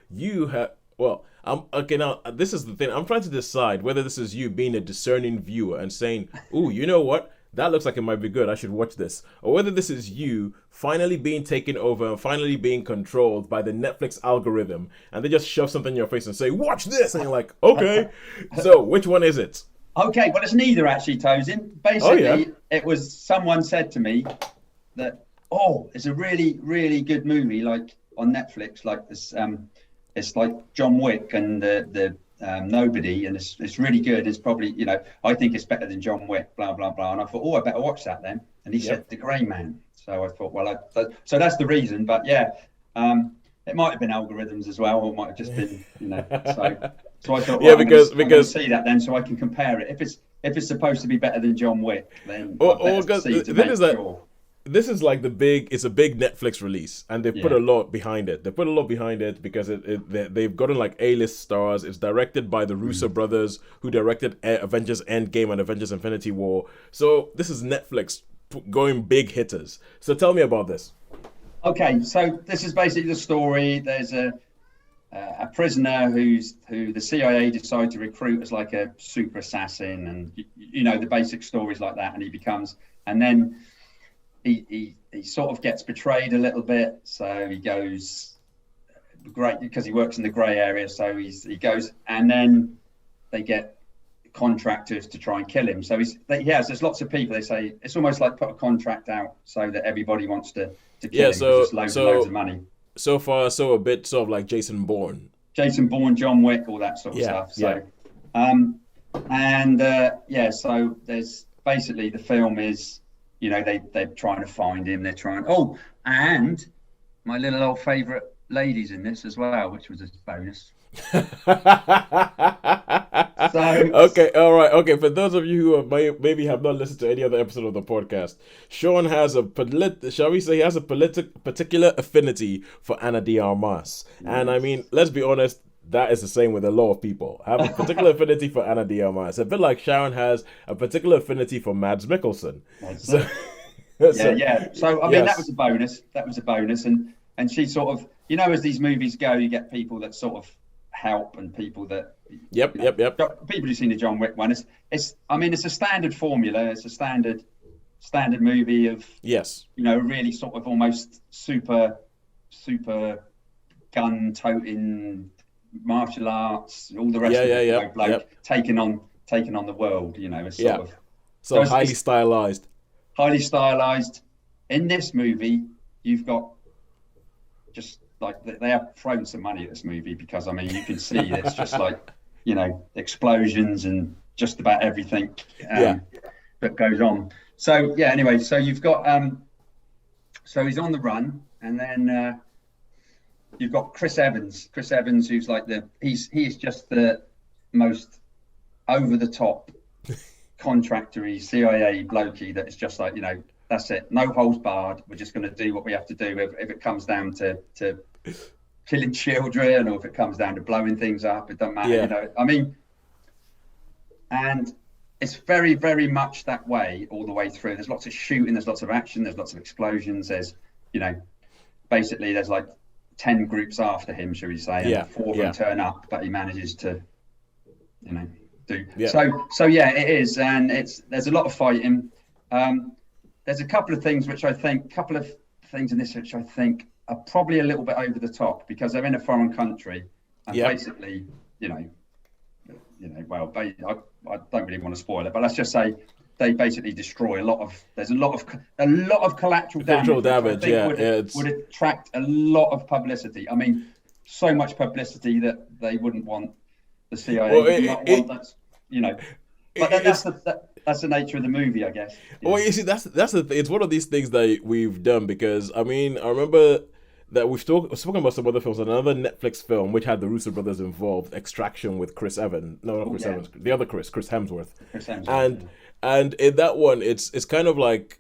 you have. Well, I'm okay now. This is the thing. I'm trying to decide whether this is you being a discerning viewer and saying, "Ooh, you know what? That looks like it might be good. I should watch this," or whether this is you finally being taken over and finally being controlled by the Netflix algorithm, and they just shove something in your face and say, "Watch this," and you're like, "Okay." So, which one is it? Okay, well, it's neither actually, Tosin. Oh yeah. Basically, it was someone said to me that, oh, it's a really, really good movie, like on Netflix, like this. It's like John Wick and the Nobody, and it's really good. It's probably, I think it's better than John Wick, blah blah blah. And I thought, oh, I better watch that then. And he said Yep. The Grey Man. So I thought, well, so that's the reason. But yeah, it might have been algorithms as well, or it might have just been, So. So I thought, Yeah, well, I'm going to because see that then, so I can compare it. If it's supposed to be better than John Wick, then I or better because see the to thing make is that sure. this is like it's a big Netflix release, and they put Yeah. a lot behind it. They put a lot behind it because they've gotten like A-list stars. It's directed by the Russo Mm. brothers, who directed Avengers Endgame and Avengers Infinity War. So this is Netflix going big hitters. So tell me about this. Okay, so this is basically the story. There's a prisoner who the CIA decide to recruit as like a super assassin, and the basic stories like that. And he becomes, and then he sort of gets betrayed a little bit. So he goes great because he works in the grey area. So he goes, and then they get contractors to try and kill him. So there's lots of people. They say it's almost like put a contract out so that everybody wants to kill Yeah. him because So it's loads and loads so of money. so far, so a bit sort of like Jason Bourne. Jason Bourne, John Wick, all that sort of Yeah. stuff. Yeah. So, and yeah, so there's basically the film is, they're trying to find him. They're trying. Oh, and my little old favourite lady's in this as well, which was a bonus. So Okay, all right. Okay, for those of you who maybe have not listened to any other episode of the podcast, Sean has shall we say, he has a particular affinity for Anna de Armas, and I mean, yes. let's be honest. That is the same with a lot of people. I have a particular affinity for Anna de Armas. A bit like Sharon has a particular affinity for Mads Mikkelsen. That's So, it. Yeah, so yeah. So I mean, that yes. was a bonus. That was a bonus, and she sort of, as these movies go, you get people that sort of help and people that, Yep, yep, yep. people who've seen the John Wick one. I mean, it's a standard formula. It's a standard movie of, Yes. really sort of almost super gun toting martial arts, all the rest Yeah, of yeah, it, yep, bloke yep. taking on the world. It's Yeah. sort of so So highly it's stylized. highly stylized. In this movie, you've got just like they have thrown some money at this movie because I mean you can see it's just like explosions and just about everything Yeah. that goes on. So yeah, anyway, so you've got so he's on the run, and then you've got Chris Evans. Chris Evans, who's like he's just the most over the top contractory CIA blokey that is just like, that's it, no holds barred. We're just going to do what we have to do. If it comes down to killing children, or if it comes down to blowing things up, it doesn't matter. Yeah. I mean, and it's very, very much that way all the way through. There's lots of shooting, there's lots of action, there's lots of explosions. There's, basically there's like 10 groups after him, shall we say, and Yeah. four of Yeah. them turn up, but he manages to, do. Yeah. So yeah, it is, and there's a lot of fighting. There's a couple of things in this which I think are probably a little bit over the top because they're in a foreign country, and Yeah. basically, well, I don't really want to spoil it, but let's just say they basically destroy there's a lot of collateral Collateral damage, damage, which I yeah, think would attract a lot of publicity. I mean, so much publicity that they wouldn't want the CIA Well, would not want that, But then it's that's the nature of the movie, I guess. well, you see, that's the thing. It's one of these things that we've done because I mean, I remember that we've spoken about some other films. Another Netflix film which had the Russo brothers involved, Extraction with Chris Evans. No, not Chris Yeah. Evans. The other Chris Hemsworth. Chris Hemsworth, And in that one, it's kind of like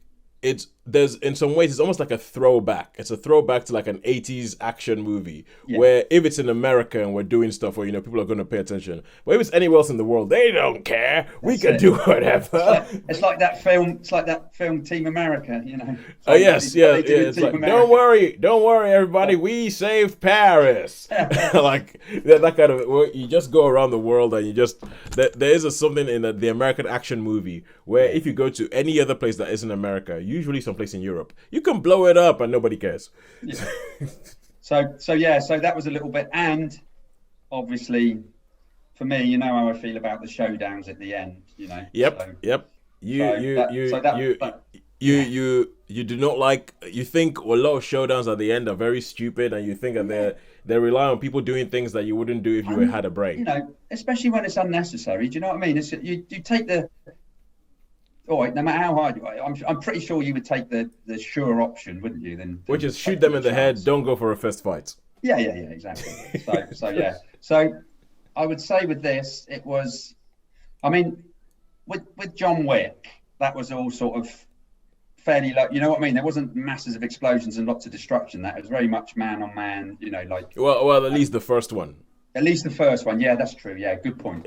there's in some ways it's almost like a throwback. It's a throwback to like an 80s action movie Yeah. where if it's in America and we're doing stuff where people are going to pay attention, but if it's anywhere else in the world, they don't care. We can do whatever. It's like that film. It's like that film Team America. Oh yes, yeah. It's like, America. don't worry, everybody. We saved Paris. Like that kind of. Where you just go around the world and you just there is something in the American action movie where if you go to any other place that isn't America, usually someplace in Europe, you can blow it up and nobody cares. Yeah. So that was a little bit, and obviously for me, you know how I feel about the showdowns at the end. Yep. You do not like. You think a lot of showdowns at the end are very stupid, and you think that they rely on people doing things that you wouldn't do if you had a brain. Especially when it's unnecessary. Do you know what I mean? You take the. All right, no matter how hard I'm pretty sure you would take the sure option, wouldn't you? Then which is shoot them in the head. Don't go for a fist fight. Yeah, exactly. So I would say with this, it was. I mean, with John Wick, that was all sort of fairly low. You know what I mean? There wasn't masses of explosions and lots of destruction. That was very much man on man. Well, at least the first one. At least the first one, yeah, that's true. Yeah, good point.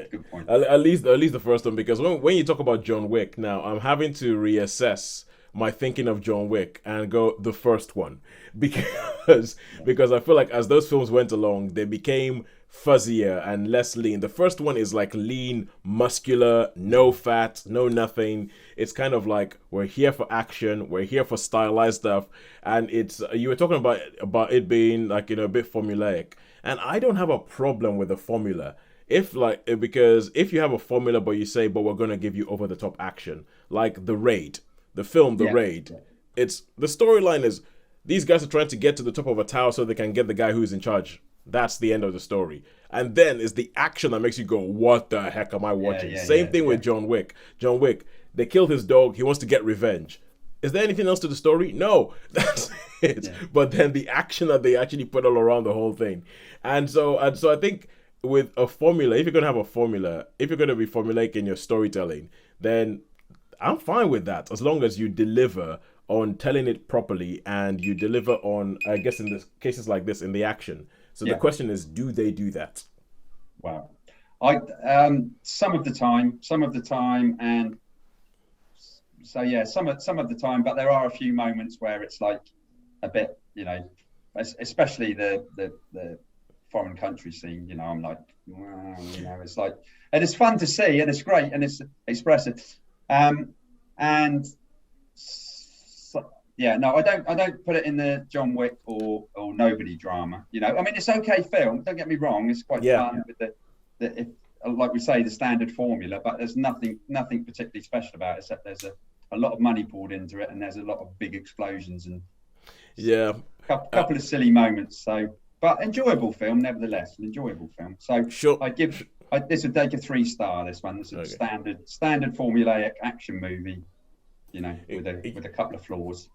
At least the first one, because when you talk about John Wick, now I'm having to reassess my thinking of John Wick and go the first one, because I feel like as those films went along, they became fuzzier and less lean. The first one is like lean, muscular, no fat, no nothing. It's kind of like we're here for action, we're here for stylized stuff, and it's you were talking about it being like a bit formulaic. And I don't have a problem with the formula. Because if you have a formula, but you say, but we're going to give you over the top action, like The Raid, the film, The Raid. It's the storyline is these guys are trying to get to the top of a tower so they can get the guy who's in charge. That's the end of the story. And then it's the action that makes you go, what the heck am I watching? Same thing with John Wick. John Wick, they killed his dog. He wants to get revenge. Is there anything else to the story? No, that's it. Yeah. But then the action that they actually put all around the whole thing. And so I think with a formula, if you're going to have a formula, if you're going to be formulaic in your storytelling, then I'm fine with that as long as you deliver on telling it properly and you deliver on, I guess in the cases like this, in the action. So the question is, do they do that? Wow. Some of the time, and so some of the time, but there are a few moments where it's like a bit, especially the foreign country scene. I'm like, wow, it's like, and it's fun to see, and it's great, and it's expressive, and so, I don't put it in the John Wick or Nobody drama. I mean, it's okay film. Don't get me wrong, it's quite fun with the like we say, the standard formula, but there's nothing particularly special about it, except there's a lot of money poured into it, and there's a lot of big explosions and couple of silly moments. So, but enjoyable film nevertheless. An enjoyable film. So sure. This would take a 3-star. This one. This is standard formulaic action movie. With a couple of flaws.